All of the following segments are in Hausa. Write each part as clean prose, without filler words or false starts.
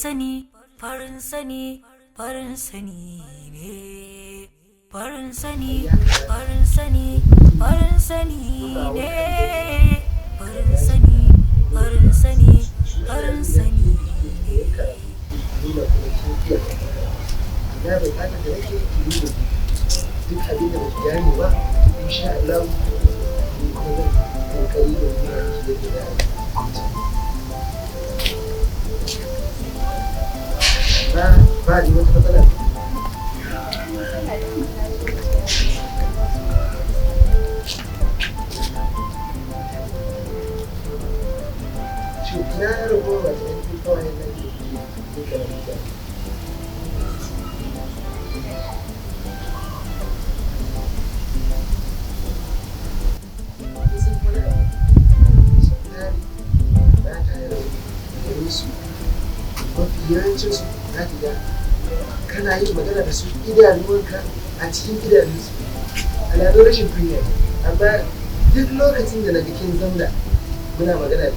sani, farin sani, farin sani ne. Farin sani, farin sani, farin sani ne. Farin sani, farin sani, farin sani ne. Ya bai kata da yake yi duk abin da bai gane ba, insha Allah ni kuma zan kokari da nuna miki yadda za a yi. Ba ni wata matsala. Na rabuwa ba ta yanki kawai na ke duka da mutane. Mafi yawancin su za ka ga kana yin magana da su idanuwanka a cikin idanunsu alamun rashin kunya amma duk lokacin da na ga kin zauna muna magana da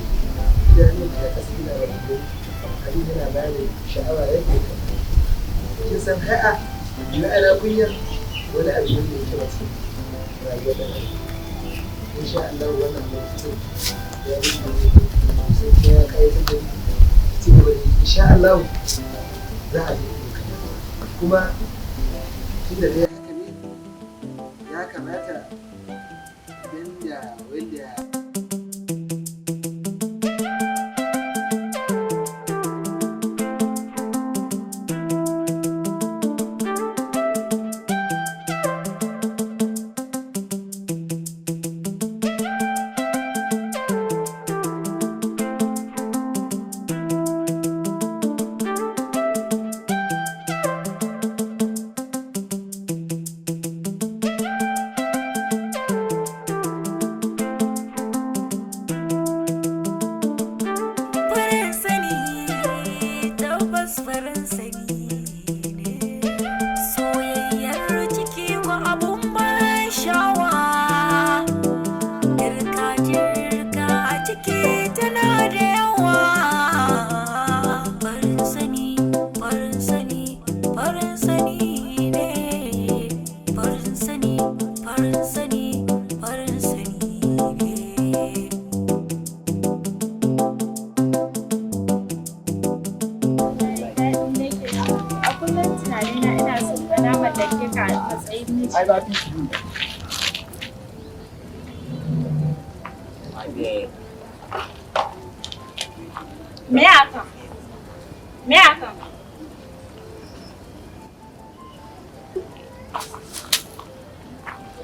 idanuwanki da kasu ina wani gari abin yana bani sha'awa yadda kin san ha'a na ana kunya wani abu ne da yake mace rayuwar da nan insha Allah wannan mutum ya rubuta sai ya kai ta insha Allah za a je kuma tunda dai haka ne ya kamata yanda wanda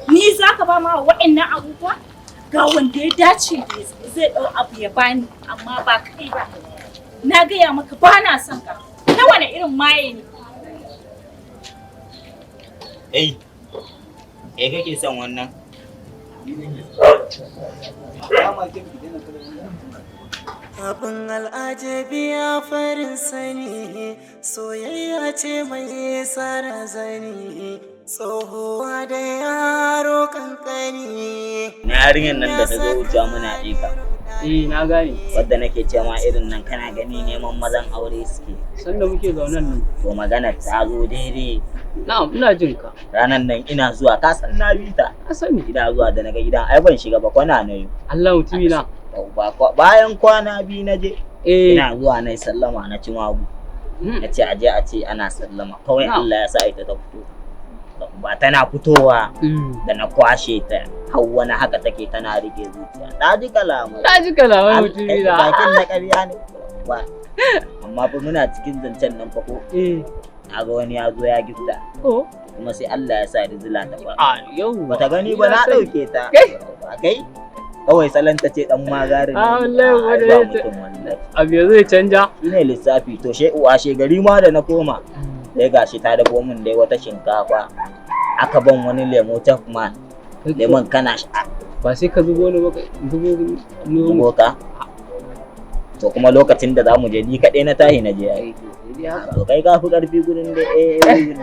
ni za ka ba ma waɗannan abubuwa ga wanda ya dace zai ɗau abu ya bani amma ba kai ba na gaya maka ba na son ka na wani irin maye ne kake son wannan abin al'ajabi ya farin sani soyayya ce mai tsara zani tsohuwa da yaro kankani na yarinyar nan da ta zo wucewa muna ɗika na gane wadda nake ce ma irin nan kana gani neman mazan aure suke sanda muke zaunen nan to maganar ta zo daidai na'am ina jin ka ranar nan ina zuwa ka san na bita ka sani ina zuwa da naga gidan ai ban shiga ba kwana na yi Allah mutumi na bayan kwana biyu na je ina zuwa na sallama na ci magu na ce aje a ce ana sallama kawai Allah ya sa ita ta fito ba tana fitowa da na kwashe ta har wani haka take tana rike zuciya ta ji kalamu mutumi na bakin na ƙarya ne ba amma fa muna cikin zancen nan fa ko na ga wani ya zo ya gifta kuma sai Allah ya sa rizila ta ba bata gani ba na ɗauke ta ba kai kawai salanta ce dan magarin wallahi abu zai canja shine lissafi to washe gari ma da na koma sai gashi ta dabo min dai wata shinkafa aka ban wani lemo Tafman lemon kana sha ba sai ka zubo ni ba zubo ka to kuma lokacin da zamu je ni kaɗai na tahi na je aiki to kai ka fi ƙarfi gurin da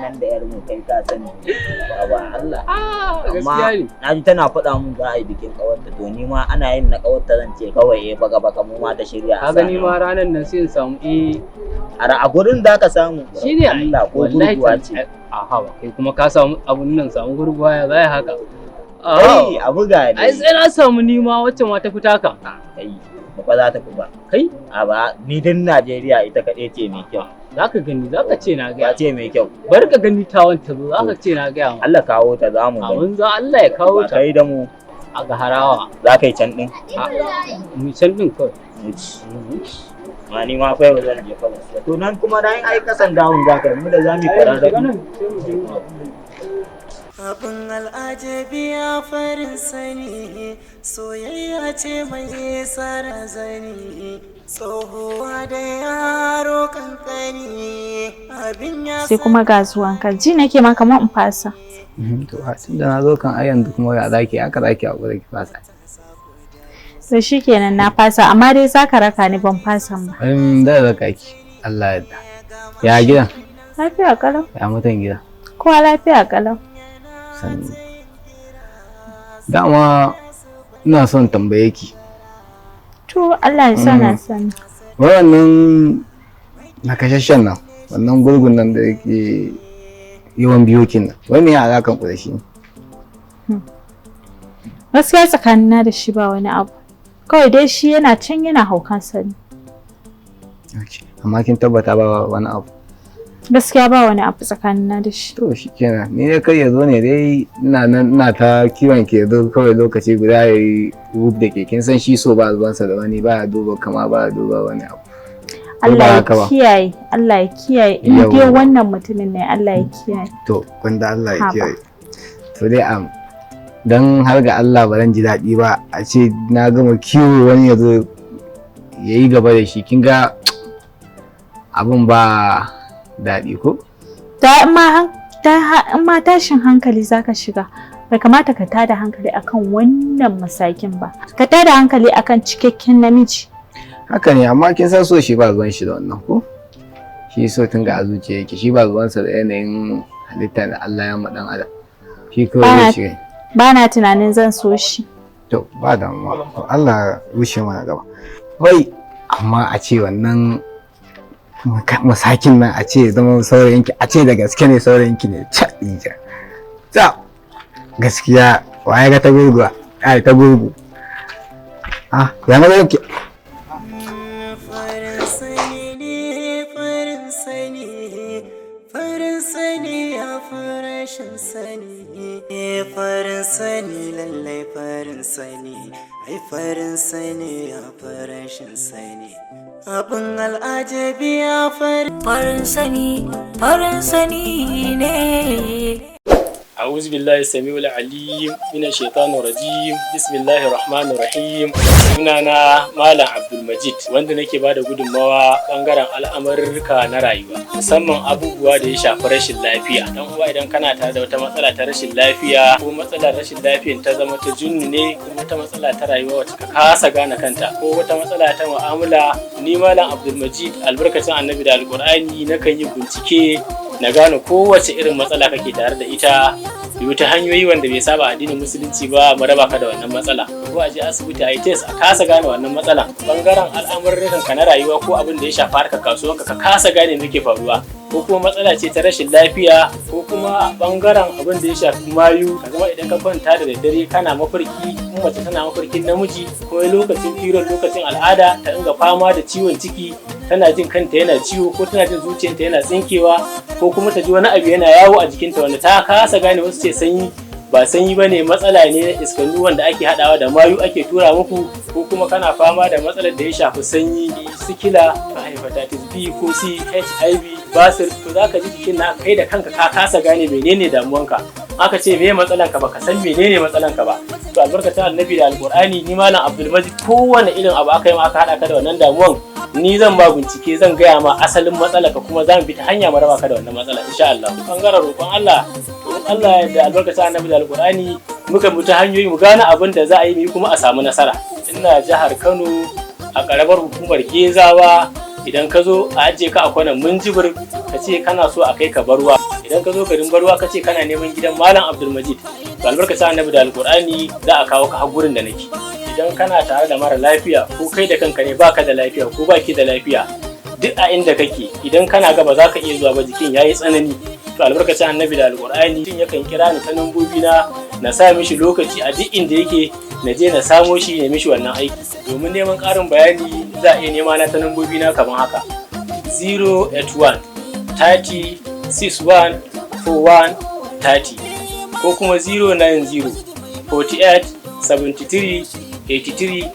nan da yar mu kai ka sani ba Allah amma na ji tana faɗa mun za a yi bikin ƙawarta to ni ma ana yin na ƙawarta zan ce kawai baka mu ma ta shirya ka gani ma ranar nan sai in samu a gurin da ka samu Shi ne Allah ko gurguwa ce. Aha ba kai kuma ka samu abun nan samu gurguwa ya zai haka. Kai a buga ne. Ai sai na samu nima wacce ma ta fita ka. Kai ba za ta fi ba. Kai A ba ni din Najeriya ita kaɗai ce mai kyau. za ka gani za ka ce na Ya gaya. ce mai kyau. Bar ka gani ta wanta zo za ka ce na gaya ma. Allah kawo ta za mu gani. Abun za Allah ya kawo Ba ta kai da mu a ga harawa. za ka yi can ɗin. Mu can din kawai. Ma ni ma kai zan je kawai. To nan kuma da ai kasan dawun za ka yi mu da za mu yi fara da Abin al'ajabi ya farin sani, soyayya ce mai tsara zani, tsohuwa da yaro kankani, abin ya sai kuma ga zuwanka ji nake ma kamar in fasa. To a tunda na zo kan ai yanzu kuma ya zaki aka zaki a gurin ki fasa. To shikenan na fasa amma dai zaka raka ni ban fasa ba. Da zaka ki. Allah ya yarda. Ya gidan? Lafiya kalau. Ya mutan gida. Kowa lafiya kalau. Sanni. Dama ina son tambaye ki. To Allah ya sa na sani. Wannan nakashashen nan, wannan gurgun nan da yake yawan biyokin nan, wani ya alakan ku da shi? Gaskiya tsakanina da shi ba wani abu. Kawai dai shi yana can yana haukan sani. Amma kin tabbata ba wani abu. Gaskiya ba wani abu tsakanina da shi. To shi kenan, ni dai kai ya zo ne dai ina ta kiwon ke zo kawai lokaci guda ya yi wuf da ke, kin san shi so ba zubansa da wani ba ya duba kama ba ya duba wani abu. Allah ya kiyaye, Allah ya kiyaye. In dai wannan mutumin ne Allah ya kiyaye. To, wanda Allah ya kiyaye. To dai don har ga Allah ba zan ji daɗi ba a ce na gama kiwo wani ya zo ya yi gaba da shi, kin ga abin ba daɗi ko? In ma tashin hankali zaka shiga, bai kamata ka tada hankali akan wannan masakin ba. Ka tada hankali akan cikakken namiji. Haka ne, amma kin san so shi ba zuwan shi da wannan ko? Shi so tun ga a zuciya yake, shi ba zuwansa da yanayin halitta da Allah ya ma dan adam. Shi kawai shi. Ba na tunanin zan so shi. To, ba damuwa. Allah rushe mana gaba. Wai, amma a ce wannan masakin nan a ce zama saurayinki, a ce da gaske ne saurayinki ne, ija. Ta, gaskiya, waye ga ta gurguwa? Ai, ta gurgu. Ah, ya na yake. Farin sani lallai farin sani, ai farin sani ya farashin sani, abin al'ajabi ya farin sani ne. أعوذ بالله السميع العليم من الشيطان الرجيم بسم الله الرحمن الرحيم sunana Malam Abdulmajid wanda nake bada gudunmawa bangaren al'amurka na rayuwa musamman abubuwa da ya shafi rashin lafiya. Dan uwa idan kana tare da wata matsala ta rashin lafiya ko matsalar rashin lafiyan ta zama ta junni ne ko wata matsala ta rayuwa wacce ka kasa gane kanta ko wata matsala ta mu'amala, ni Malam Abdulmajid albarkacin Annabi da Alqur'ani nakan yi bincike na gano kowace irin matsala kake tare da ita, yi ta hanyoyi wanda bai saba addinin musulunci ba mu raba ka da wannan matsala, ko a je asibiti a yi test a kasa gane wannan matsala. Bangaren al'amuran ka na rayuwa ko abin da ya shafi harkar kasuwanka ka kasa gane me ke faruwa, ko kuma matsala ce ta rashin lafiya, ko kuma bangaren abin da ya shafi mayu, ka zama idan ka kwanta da daddare kana mafarki, in mace tana mafarkin namiji, ko lokacin firon lokacin al'ada ta dinga fama da ciwon ciki, tana jin kanta yana ciwo ko tana jin zuciyarta yana tsinkewa, ko kuma ta ji wani abu yana yawo a jikinta wanda ta kasa gane, wasu ce sanyi ba sanyi ba ne, matsala ne na iskannu wanda ake haɗawa da mayu ake tura muku, ko kuma kana fama da matsalar da ya shafi sanyi, sikila, hepatitis B ko C, HIV, basir, to za ka ji jikin na kai da kanka ka kasa gane menene damuwanka. Aka ce me matsalanka ba ka san menene matsalanka ba. To albarkacin Annabi da Alqur'ani, ni Malam Abdulmajid kowane irin abu aka yi ma aka haɗa ka da wannan damuwan, ni zan ba bincike, zan gaya ma asalin matsala ka kuma za mu bi ta hanya mu raba ka da wannan matsala insha Allah. Bangaren roƙon Allah, to Allah ya da albarkacin Annabi da Alqur'ani muka bi ta hanyoyi mu gane abin da za a yi mu kuma a samu nasara. Ina jihar Kano a ƙaramar hukumar Gezawa. Idan ka zo a ajiye ka a kwanan Minjibir ka ce kana so a kai ka Barwa, idan ka zo garin Barwa ka ce kana neman gidan Malam Abdulmajid, to albarkacin Annabi da Alqur'ani za a kawo ka har gurin da nake. Idan kana tare da mara lafiya ko kai da kanka ne baka da lafiya ko baki da lafiya, duk duk a inda kake idan kana gaba za ka iya zuwa ba jikin yayi tsanani to albarkacin annabi da alqur'ani tun yakan kira ni ta nambobi na sa mishi lokaci a duk inda yake na je na samo shi ya mishi wannan aiki. Domin neman ƙarin bayani za a iya nema na ta nambobi na kamar haka 081 30 61 41 30 ko kuma 090 48 73 83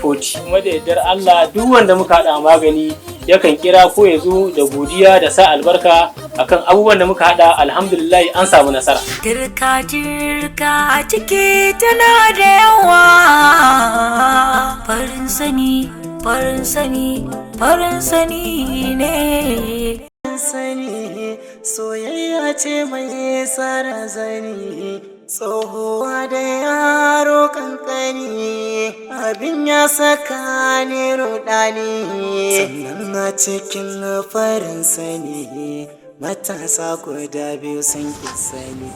40. Kuma da yardar Allah duk wanda muka haɗa magani yakan kira ko ya zo da godiya da sa albarka akan abubuwan da muka haɗa, alhamdulillah an samu nasara. Dirka a ciki tana da yawa, farin sani ne. Sani soyayya ce mai tsara zani, tsohuwa da yaro kankani, abin ya saka ni rudani. Sannan a cikin farin sani matasa guda biyu sun ki sani.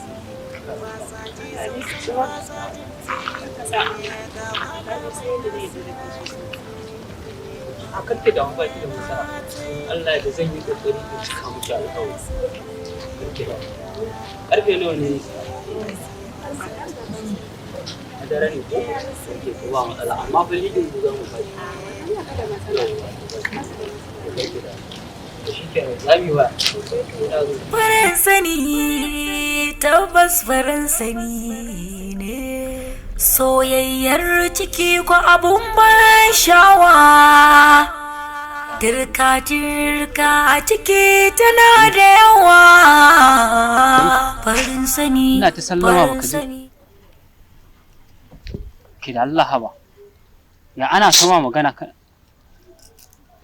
A karke da baki da masara, Allah da zan yi kokari in cika miki alƙawari. Karke da karfe nawa ne? A dare ne ko? Karke ko ba matsala, amma fa lidin ku za mu faɗi. Farin sani tabbas farin sani ne, soyayyar ciki ko abun ban sha'awa. Dirka a ciki tana da yawa, farin sani. Ina ta sallama baka ji. Ki da Allah haba. Ya ana sama magana ka.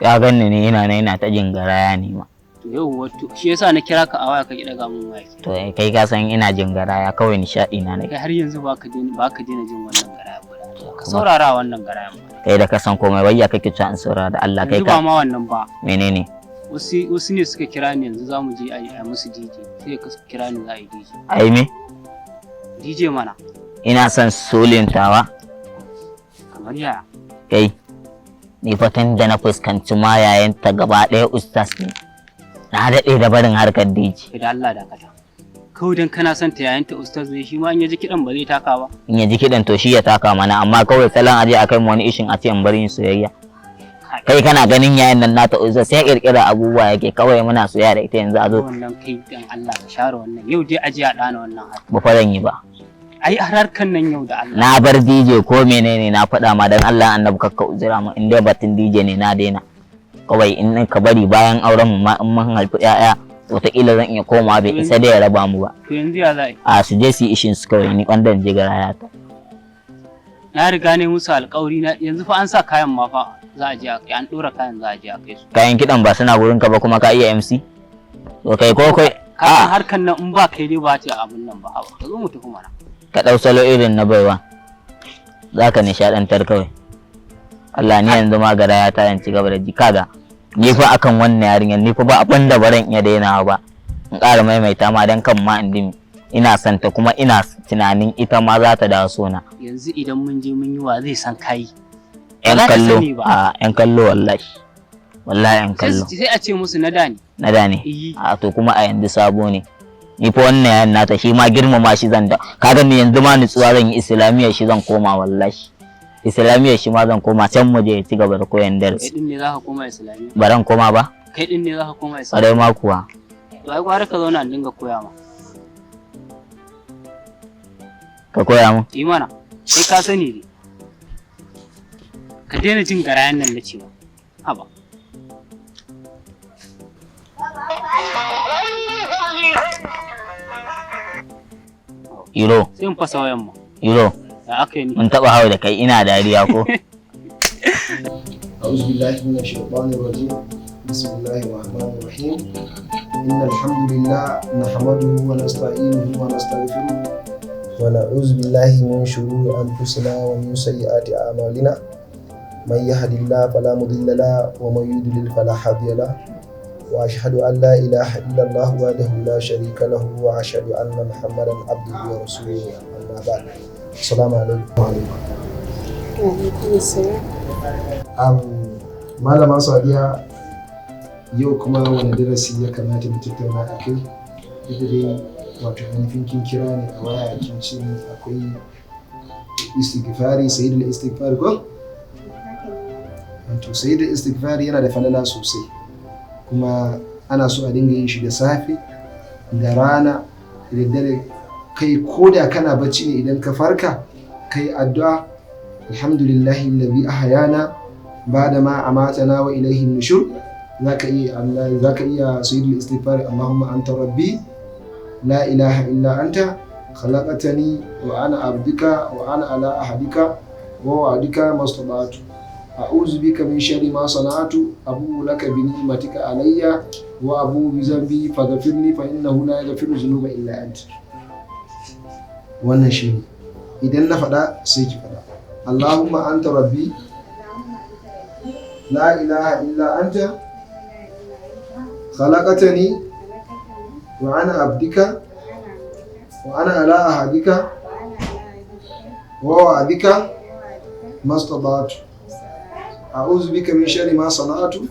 Ya ganni ne ina ta jin garaya ne ma. To yau wato shi yasa na kira ka a waya ka ki daga mun waya. To kai ka san ina jin garaya kawai nishadi na ne. Kai har yanzu ba ka daina jin wannan garaya ba. Ka saurara wannan garaya ba. Kai da ka san komai wayya kake cewa in saurara da Allah kai ka. Ba ma wannan ba. Menene? Wasu ne suka kira ni yanzu zamu je a yi musu DJ. Sai ka kira ni za a yi DJ. Ai me? DJ mana. Ina son solintawa. Kamar yaya? Kai ni fatan da na fuskanci ma yayanta gaba ɗaya ustaz ne. Na daɗe da barin harkar DJ. Da Allah da kata. Kawai dan kana son ta yayanta ustaz ne shi ma in ya ji kiɗan ba zai taka ba. In ya ji kiɗan to shi ya taka mana amma kawai salon aje a kai mu wani ishin a ce in bari yin soyayya. Kai kana ganin yayin nan nata ustaz sai kirkira abubuwa yake kawai muna soyayya da ita yanzu a zo. Wannan kai dan Allah ka share wannan yau dai aje a ɗana wannan har. Ba fa zan yi ba. Ai harkan nan yau da Allah. Na bar DJ ko menene na faɗa ma dan Allah annabi kakka uzura mu in dai batun DJ ne na daina. Kawai in ka bari bayan auren mu ma in mun haifi ƴaƴa wataƙila zan iya komawa bai isa da ya raba mu ba. To yanzu ya za'i. A su je su yi ishin su kawai ni kwandan je garaya ta. Na riga ne musu alƙawari na yanzu fa an sa kayan ma fa za a je a kai an ɗora kayan za a je a kai su. Kayan kiɗan ba suna gurin ka ba kuma ka iya MC? To kai ko kai. Kayan harkan nan in ba kai dai ba ta abun nan ba haba. Ka zo mu tafi mana. Ka ɗau salo irin na baiwa za ka nishaɗantar kawai. Allah ni yanzu ma garaya ta yanci gaba da ji kaga ni fa akan wannan yarinyar ni fa ba abin da baran iya dainawa ba in ƙara maimaita ma dan kan ma in dimi ina santa kuma ina tunanin ita ma za ta dawo sona. Yanzu idan mun je mun yi wa zai san kai. Yan kallo yan kallo wallahi yan kallo. Sai a ce musu na da ne. Na da ne. A to kuma a yanzu sabo ne. Ni fa wannan yayin nata shi ma girmama shi zan da kaga ni yanzu ma nutsuwa zan yi islamiyya shi zan koma wallahi islamiyya shi ma zan koma can mu je ci gaba da koyon darasi. Kai din ne zaka koma islamiyya? Baran koma ba? Kai din ne zaka koma islamiyya? Bare ma kuwa. To ai gwara ka zauna an dinga koya ma. Ka koya mu? Yi mana. Kai ka sani ne. Ka daina jin garayan nan na cewa. Haba. Iro. Sai in fasa wayan mu. Iro. Da aka yi ni. Mun taba hawa da kai ina dariya ko? أعوذ بالله من الشيطان الرجيم بسم الله الرحمن الرحيم إن الحمد لله نحمده ونستعينه ونستغفره ونعوذ بالله من شرور أنفسنا ومن سيئات أعمالنا من يهد الله فلا مضل له ومن يضلل فلا هادي له وأشهد أن لا إله إلا الله وحده لا شريك له وأشهد أن محمدا عبده ورسوله أما بعد السلام عليكم وعليكم السلام. Malama Sadiya yau kuma wani darasi ya kamata mu tattauna a kai. Ita dai wato ainihin kin kira ne a waya kin ce akwai istighfari, sayyidul istighfar ko? Wato sayyidul istighfar yana da falala sosai, kuma ana so a dinga yin shi da safe, da rana, da dare. Kai koda kana bacci ne idan ka farka kai addu'a alhamdulillahi alladhi ahyana ba'da ma amatana wa ilayhi nushur. zaka iya sayyidul istighfar Allahumma anta rabbi la ilaha illa anta khalaqtani wa ana abduka wa ana ala ahadika wa wa'dika mastata'tu a'udhu bika min sharri ma sana'tu abu laka bi ni'matika alayya wa abu bi dhanbi faghfirli fa innahu la yaghfiru dhunuba illa anta. Wannan shi idan na faɗa sai ki faɗa Allahumma anta rabbi la ilaha illa anta khalaqtani wa ana abdika wa ana ala ahadika wa wa'dika mastata'tu a'udhu bika min sharri ma sana'tu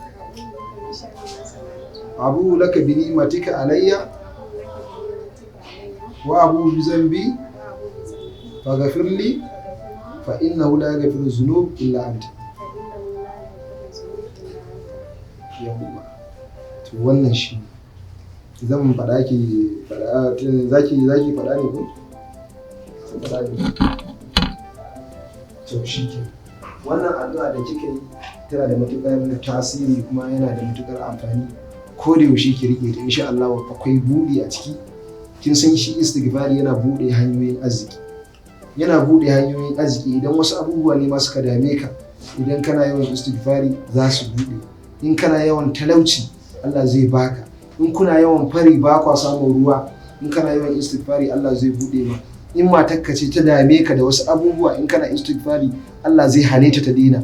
abu laka bi ni'matika alayya wa abu bi dhanbi faghfirli fa innahu la yaghfiru dhunub illa anta. Yawwa to wannan shi zan faɗa ki faɗa zaki faɗa ne ko? Faɗa ne. To shi ke wannan addu'a da kika yi tana da matuƙar tasiri kuma yana da matuƙar amfani. Ko da yaushe ki rike ta insha Allah akwai buɗi a ciki. Kin san shi istighfari yana buɗe hanyoyin arziki. Yana buɗe hanyoyin arziki idan wasu abubuwa ne ma suka dame ka, idan kana yawan istighfari za su buɗe. In kana yawan talauci Allah zai baka. In kuna yawan fari ba kwa samun ruwa, in kana yawan istighfari Allah zai buɗe ma. In matarka ce ta dame ka da wasu abubuwa, in kana istighfari Allah zai hane ta daina.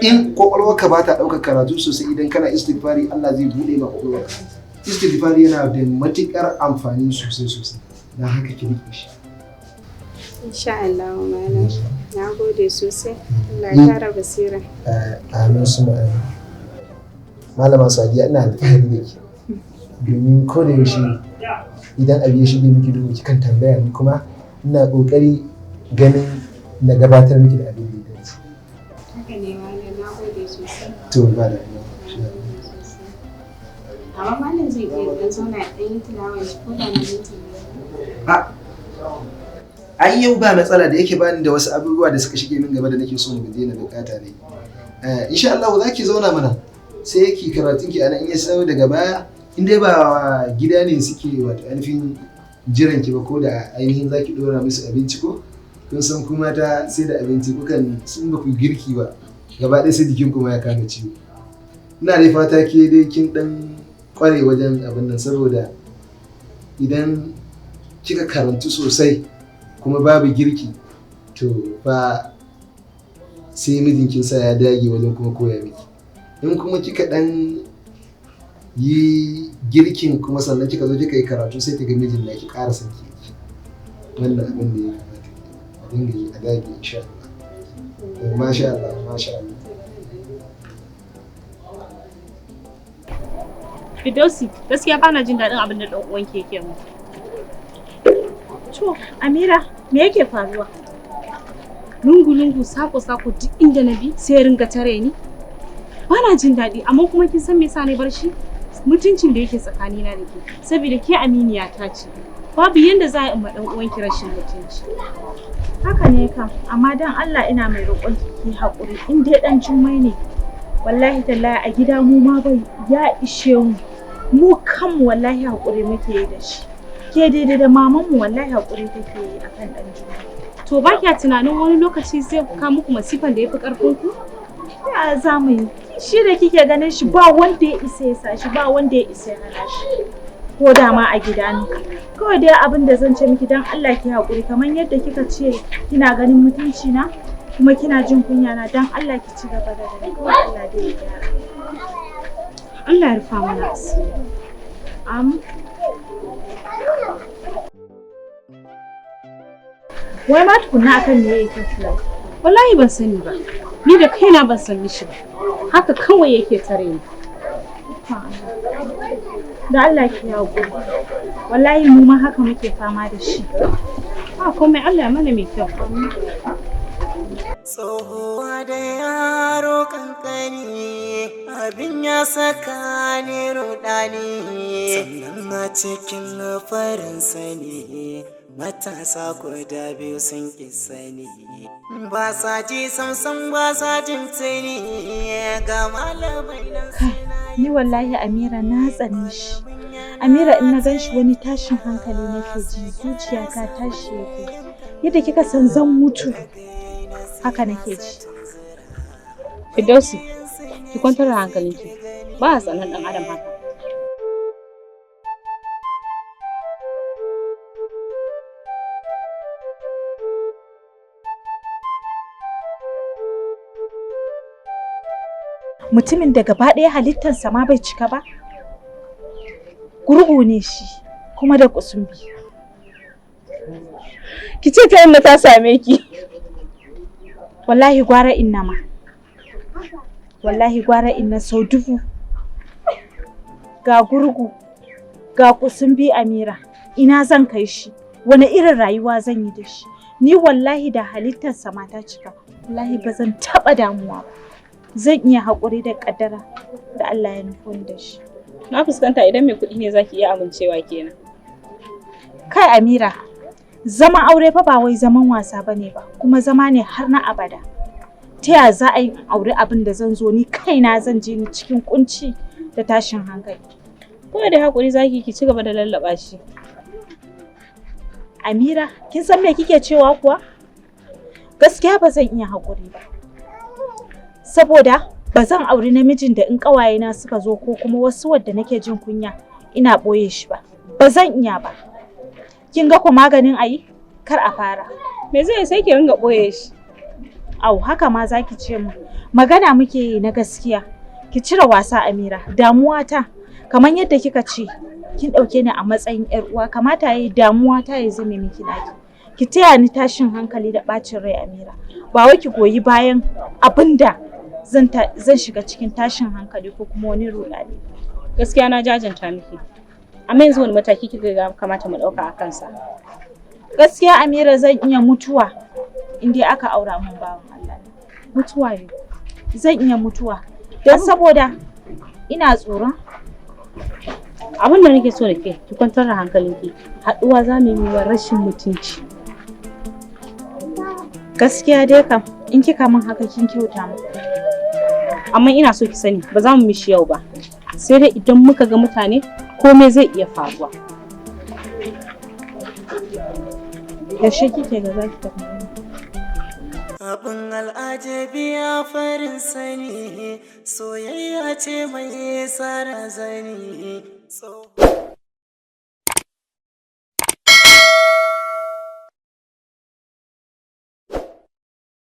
In kwakwalwarka ba ta ɗaukar karatu sosai, idan kana istighfari Allah zai buɗe ma kwakwalwarka. Istighfari yana da matuƙar amfani sosai don haka ki rike shi. Insha Allah malam. Na gode sosai. Allah ya kara basira. Amin su ma'ana. Malama Sadiya ina alfahari da ke. Domin ko da yaushe idan abu ya shige miki duhu kan tambaya ni kuma ina kokari ganin na gabatar miki da abin da ya dace. Haka ne malam, na gode sosai. To ba da Amma malam zai iya dan zauna dan yi tilawa shi ko da na minti biyar. Ai yau ba matsala da yake bani da wasu abubuwa da suka shige min gaba da nake so mu daina bukata ne. Insha Allah za ki zauna mana sai ki karatun ki anan in ya sayo daga baya in dai ba gida ne suke wato ainihin jiran ki ba ko da ainihin zaki dora musu abinci ko kun san kuma ta sai da abinci kukan sun ba ku girki ba gaba ɗaya sai jikin kuma ya kama ciwo. Ina dai fata ke dai kin dan kware wajen abin nan saboda idan kika karantu sosai kuma babu girki to fa sai mijinkin sa ya dage wajen kuma koya miki. In kuma kika dan yi girkin kuma sannan kika zo kika yi karatu sai kiga mijin na ki ƙara son ki. Wannan abin da ya kamata a dinga yi a dage insha Allah. Masha Allah, masha Allah. Firdausi, gaskiya bana jin daɗin abin da ɗan uwan ke mu. To, Amira, me yake faruwa? Lungu-lungu, sako-sako duk inda na bi sai ringa tare ni. Bana jin daɗi, amma kuma kin san me yasa na bar shi? Mutuncin da yake tsakanina da ke, saboda ke aminiya ta ce. Babu yanda za a yi ma ɗan uwanki rashin mutunci. Haka ne kam, amma dan Allah ina mai roƙon ki haƙuri, in dai ɗan Jummai ne. Wallahi tallahi a gida mu ma bai ya ishe mu. Mu kanmu wallahi haƙuri muke yi da shi. Ke daidai da mamanmu wallahi haƙuri take yi akan ɗan Jummai. To ba kya tunanin wani lokaci zai ka muku masifan da ya fi ƙarfin ku? Ya za mu yi. Shi da kike ganin shi ba wanda ya isa ya sa shi, ba wanda ya isa ya hana shi. Ko da ma a gida ne. Kawai dai abin da zan ce miki dan Allah ki haƙuri kamar yadda kika ce kina ganin mutunci na kuma kina jin kunya na dan Allah ki ci gaba da gani. Kawai Allah dai ya gyara. Allah ya rufa mana asiri. Wai ma tukunna akan me yake tafiya? Wallahi ban sani ba. Ni da kaina ban san shi ba. Haka kawai yake tare ni. Da Allah ki haƙuri. Wallahi mu ma haka muke fama da shi. Ba komai Allah mana mai kyau. Tsohuwa da yaro kankani abin ya saka ni rudani, sannan a cikin farin sani matasa guda biyu sun ki sani, ba sa ji samsam ba sa jin tuni ga malamai nan suna Ni wallahi Amira na tsane shi. Amira in na gan shi wani tashin hankali nake ji, zuciyata tashi yake. Yadda kika san zan mutu haka nake ji. Firdausi, ki kwantar da hankalinki. Ba a tsanan ɗan adam haka. Mutumin da gaba ɗaya halittarsa ma bai cika ba? Gurgu ne shi, kuma da kusumbi. Ki ce ta yamma ta same ki. Wallahi gwara inna ma. Wallahi gwara inna sau dubu. Ga gurgu, ga kusumbi Amira. Ina zan kai shi? Wane irin rayuwa zan yi da shi? Ni wallahi da halittarsa ma ta cika. Wallahi ba zan taɓa damuwa ba. Zan iya haƙuri da ƙaddara da Allah ya nufo ni da shi. Na fuskanta idan mai kuɗi ne zaki iya amincewa kenan. Kai Amira, zama aure fa ba wai zaman wasa bane ba, kuma zama ne har na abada. Ta ya za a yi aure abin da zan zo ni kaina zan je ni cikin kunci da tashin hankali. Ko da haƙuri zaki ki ci gaba da lallaɓa shi. Amira, kin san me kike cewa kuwa? Gaskiya ba zan iya haƙuri ba. Saboda ba zan auri namijin da in ƙawayena suka zo ko kuma wasu wadda nake jin kunya ina ɓoye shi ba. Ba zan iya ba. Kin ga ko maganin ayi? Kar a fara. Me zai sai ki ringa ɓoye shi? Au, haka ma zaki ce mu. Magana muke yi na gaskiya. Ki cire wasa Amira. Damuwa ta kamar yadda kika ce kin ɗauke ni a matsayin ƴar uwa, kamata yayi damuwa ta ya zame miki naki. Ki taya ni tashin hankali da ɓacin rai Amira. Ba wai ki goyi bayan abinda zan shiga cikin tashin hankali ko kuma wani rudani. Gaskiya na jajanta miki. Amma yanzu wani mataki kika ga kamata mu dauka a kansa? Gaskiya Amira zan iya mutuwa in dai aka aura min bawan Allah. Mutuwa ne. Zan iya mutuwa. Dan saboda ina tsoron abin da nake so da ke ki kwantar da hankalinki. Haduwa za mu yi wa rashin mutunci. Gaskiya dai kam in kika min haka kin kyauta mu. Amma ina so ki sani ba za mu mishi yau ba. Sai dai idan muka ga mutane komai zai iya faruwa. Yaushe kike ga zaki tafi? Abin al'ajabi ya farin sani, soyayya ce mai tsara zani.